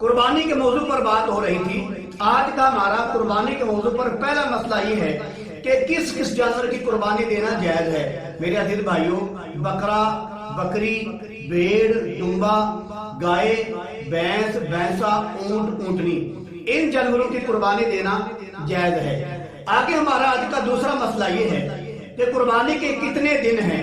قربانی کے موضوع پر بات ہو رہی تھی۔ آج کا ہمارا قربانی کے موضوع پر پہلا مسئلہ یہ ہے کہ کس کس جانور کی قربانی دینا جائز ہے۔ میرے عزیز بھائیوں، بکرا، بکری، بھیڑ، دمبا، گائے، بھینس، بھینسا، اونٹ، اونٹنی، ان جانوروں کی قربانی دینا جائز ہے۔ آگے ہمارا آج کا دوسرا مسئلہ یہ ہے کہ قربانی کے کتنے دن ہیں۔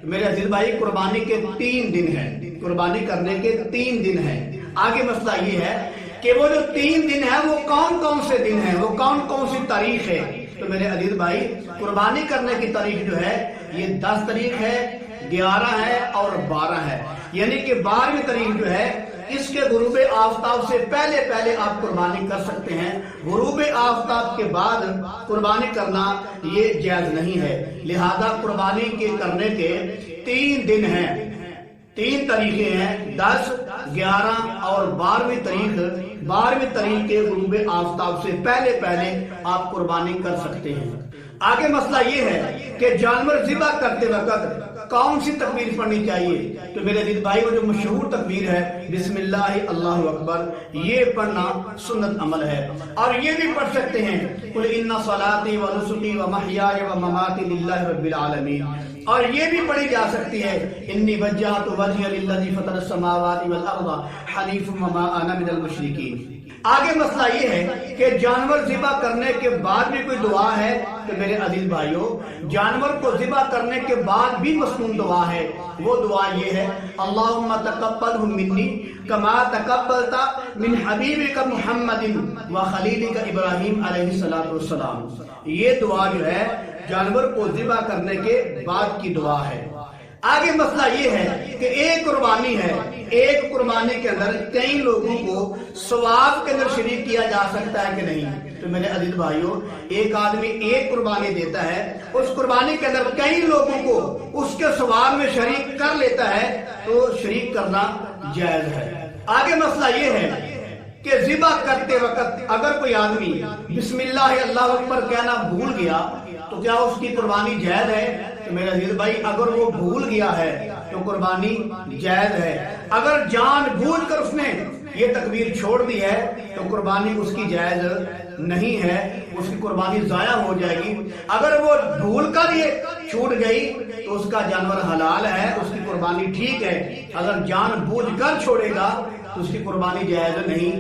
میرے عزیز بھائی، قربانی کے 3 دن ہیں۔ قربانی کرنے کے 3 دن ہیں۔ آگے مسئلہ یہ ہے کہ وہ جو 3 دن ہیں وہ کون کون سے دن ہیں، وہ کون کون سی تاریخ ہے۔ تو میرے عزیز بھائی، قربانی کرنے کی تاریخ جو ہے یہ 10 تاریخ ہے، 11 ہے اور 12 ہے، یعنی کہ 12ویں تاریخ جو ہے اس کے غروب آفتاب سے پہلے آپ قربانی کر سکتے ہیں۔ غروب آفتاب کے بعد قربانی کرنا یہ جائز نہیں ہے۔ لہذا قربانی کے کرنے کے 3 دن ہیں، 3 تاریخیں ہیں، 10، 11 اور 12ویں تاریخ۔ 12ویں تاریخ کے غروب آفتاب سے پہلے آپ قربانی کر سکتے ہیں۔ آگے مسئلہ یہ ہے کہ جانور ذبح کرتے وقت کون سی تکبیر پڑھنی چاہیے۔ تو میرے عزیز بھائی، وہ جو مشہور تکبیر ہے بسم اللہ اللہ اکبر، یہ پڑھنا سنت عمل ہے۔ اور یہ بھی پڑھ سکتے ہیں قل ان صلاتی و نسکی و محیای و مماتی للہ رب العالمین، اور یہ بھی پڑھی جا سکتی ہے انی وجہت وجہی للذی فطر السماوات والارض حنیفا وما انا من المشرکین۔ آگے مسئلہ یہ ہے کہ جانور ذبح کرنے کے بعد بھی کوئی دعا ہے۔ تو میرے عزیز بھائیوں، جانور کو ذبح کرنے کے بعد بھی مسنون دعا ہے۔ وہ دعا یہ ہے اللہم تقبلہ منی کما تقبلت من حبیبک محمد و خلیلک ابراہیم علیہ السلام۔ یہ دعا جو ہے جانور کو ذبح کرنے کے بعد کی دعا ہے۔ آگے مسئلہ یہ ہے کہ ایک قربانی ہے، ایک قربانی کے اندر کئی لوگوں کو ثواب کے اندر شریک کیا جا سکتا ہے کہ نہیں۔ تو میرے عزیز بھائیوں، ایک آدمی ایک قربانی دیتا ہے، اس قربانی کے اندر کئی لوگوں کو اس کے ثواب میں شریک کر لیتا ہے، تو شریک کرنا جائز ہے۔ آگے مسئلہ یہ ہے کہ ذبح کرتے وقت اگر کوئی آدمی بسم اللہ اللہ اکبر کہنا بھول گیا تو کیا اس کی قربانی جائز ہے؟ تو میرے عزیز بھائی، اگر وہ بھول گیا ہے تو قربانی جائز ہے۔ اگر جان بوجھ کر اس نے یہ تکبیر چھوڑ دی ہے تو قربانی اس کی جائز نہیں ہے، اس کی قربانی ضائع ہو جائے گی۔ اگر وہ بھول کر یہ چھوٹ گئی تو اس کا جانور حلال ہے، اس کی قربانی ٹھیک ہے۔ اگر جان بوجھ کر چھوڑے گا تو اس کی قربانی جائز نہیں۔